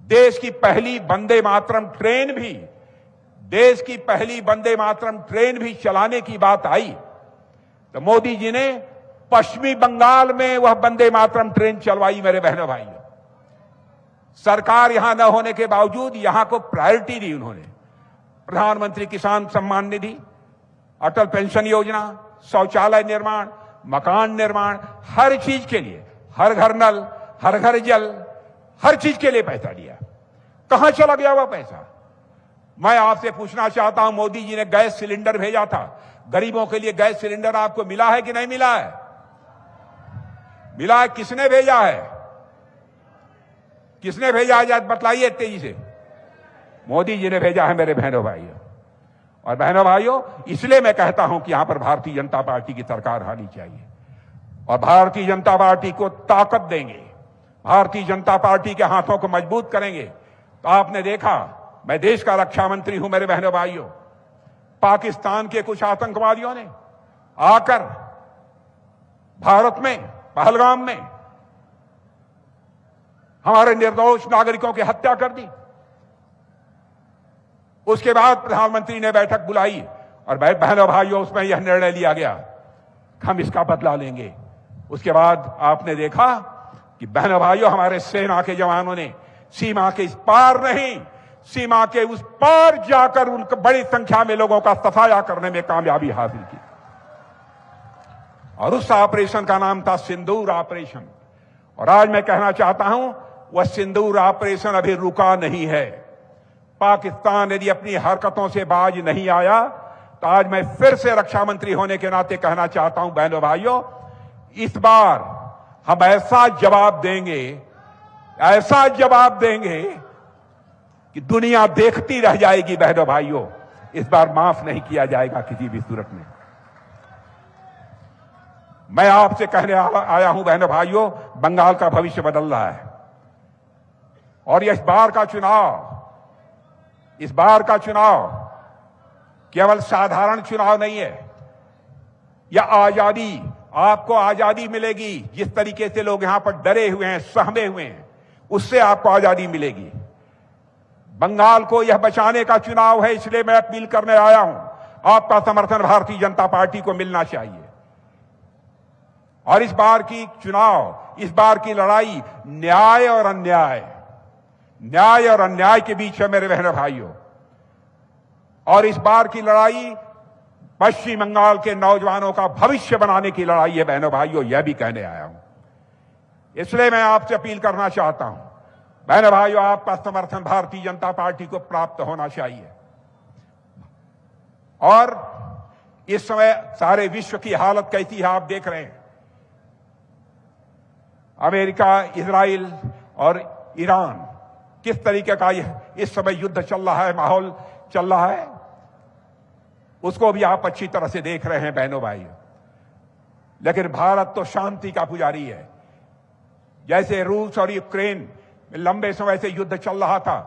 देश की पहली वंदे मातरम ट्रेन भी देश की पहली वंदे मातरम ट्रेन भी चलाने की बात आई तो मोदी जी ने पश्चिमी बंगाल में वह वंदे मातरम ट्रेन चलवाई। मेरे बहनों भाइयों, सरकार यहां न होने के बावजूद यहां को प्रायोरिटी दी उन्होंने। प्रधानमंत्री किसान सम्मान निधि, अटल पेंशन योजना, शौचालय निर्माण, मकान निर्माण, हर चीज के लिए, हर घर नल, हर घर जल, हर चीज के लिए पैसा दिया। कहां चला गया वह पैसा? मैं आपसे पूछना चाहता हूं, मोदी जी ने गैस सिलेंडर भेजा था, गरीबों के लिए गैस सिलेंडर आपको मिला है कि नहीं मिला है? मिला है। किसने भेजा है? किसने भेजा है? बतलाइए तेजी से। मोदी जी ने भेजा है मेरे बहनों भाइयों। और बहनों भाइयों, इसलिए मैं कहता हूं कि यहां पर भारतीय जनता पार्टी की सरकार आनी चाहिए और भारतीय जनता पार्टी को ताकत देंगे, भारतीय जनता पार्टी के हाथों को मजबूत करेंगे। तो आपने देखा, मैं देश का रक्षा मंत्री हूं मेरे बहनों भाइयों, पाकिस्तान के कुछ आतंकवादियों ने आकर भारत में, पहलगाम में हमारे निर्दोष नागरिकों की हत्या कर दी। उसके बाद प्रधानमंत्री ने बैठक बुलाई और बहनों भाइयों उसमें यह निर्णय लिया गया कि हम इसका बदला लेंगे। उसके बाद आपने देखा कि बहनों भाइयों, हमारे सेना के जवानों ने सीमा के इस पार नहीं, सीमा के उस पार जाकर उनको बड़ी संख्या में लोगों का सफाया करने में कामयाबी हासिल की। और उस ऑपरेशन का नाम था सिंदूर ऑपरेशन। और आज मैं कहना चाहता हूं, वह सिंदूर ऑपरेशन अभी रुका नहीं है। पाकिस्तान यदि अपनी हरकतों से बाज नहीं आया तो आज मैं फिर से रक्षा मंत्री होने के नाते कहना चाहता हूं, बहनों भाइयों, इस बार हम ऐसा जवाब देंगे, ऐसा जवाब देंगे कि दुनिया देखती रह जाएगी। बहनों भाइयों, इस बार माफ नहीं किया जाएगा किसी भी सूरत में। मैं आपसे कहने आया हूं बहनों भाइयों, बंगाल का भविष्य बदल रहा है और इस बार का चुनाव केवल साधारण चुनाव नहीं है। यह आजादी, आपको आजादी मिलेगी। जिस तरीके से लोग यहां पर डरे हुए हैं, सहमे हुए हैं, उससे आपको आजादी मिलेगी। बंगाल को यह बचाने का चुनाव है, इसलिए मैं अपील करने आया हूं। आपका समर्थन भारतीय जनता पार्टी को मिलना चाहिए और इस बार की चुनाव, इस बार की लड़ाई न्याय और अन्याय, न्याय और अन्याय के बीच है मेरे बहनों भाइयों। और इस बार की लड़ाई पश्चिम बंगाल के नौजवानों का भविष्य बनाने की लड़ाई है बहनों भाइयों, यह भी कहने आया हूं। इसलिए मैं आपसे अपील करना चाहता हूं, बहनों भाइयों, आपका समर्थन भारतीय जनता पार्टी को प्राप्त होना चाहिए। और इस समय सारे विश्व की हालत कैसी है आप देख रहे हैं। अमेरिका, इजराइल और ईरान, किस तरीके का इस समय युद्ध चल रहा है, माहौल चल रहा है, उसको भी आप अच्छी तरह से देख रहे हैं बहनों भाइयों। लेकिन भारत तो शांति का पुजारी है। जैसे रूस और यूक्रेन में लंबे समय से युद्ध चल रहा था,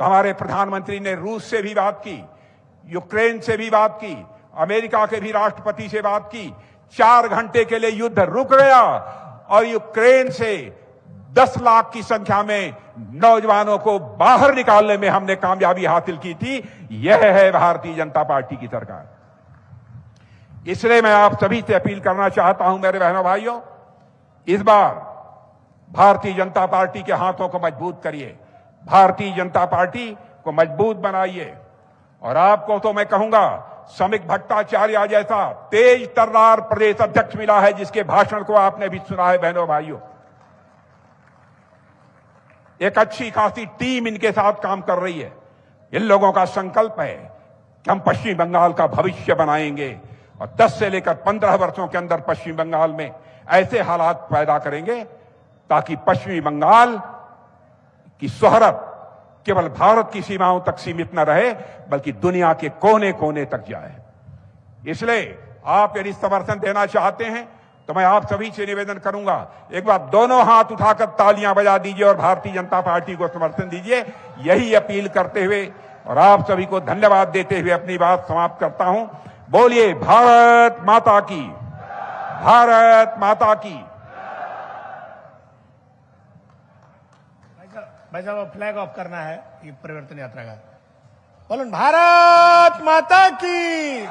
तो हमारे प्रधानमंत्री ने रूस से भी बात की, यूक्रेन से भी बात की, अमेरिका के भी राष्ट्रपति से बात की। 4 घंटे के लिए युद्ध रुक गया और यूक्रेन से 10 लाख की संख्या में नौजवानों को बाहर निकालने में हमने कामयाबी हासिल की थी। यह है भारतीय जनता पार्टी की सरकार। इसलिए मैं आप सभी से अपील करना चाहता हूं मेरे बहनों भाइयों, इस बार भारतीय जनता पार्टी के हाथों को मजबूत करिए, भारतीय जनता पार्टी को मजबूत बनाइए। और आपको तो मैं कहूंगा, समिक भट्टाचार्य जैसा तेज तर्रार प्रदेश अध्यक्ष मिला है, जिसके भाषण को आपने भी सुना है बहनों भाइयों। एक अच्छी खासी टीम इनके साथ काम कर रही है। इन लोगों का संकल्प है कि हम पश्चिम बंगाल का भविष्य बनाएंगे और 10 से लेकर 15 वर्षों के अंदर पश्चिम बंगाल में ऐसे हालात पैदा करेंगे ताकि पश्चिमी बंगाल की शोहरत केवल भारत की सीमाओं तक सीमित न रहे, बल्कि दुनिया के कोने कोने तक जाए। इसलिए आप यदि समर्थन देना चाहते हैं तो मैं आप सभी से निवेदन करूंगा, एक बार दोनों हाथ उठाकर तालियां बजा दीजिए और भारतीय जनता पार्टी को समर्थन दीजिए। यही अपील करते हुए और आप सभी को धन्यवाद देते हुए अपनी बात समाप्त करता हूं। बोलिए भारत माता की, भारत माता की। भाई साहब फ्लैग ऑफ करना है ये परिवर्तन यात्रा का। बोलो भारत माता की।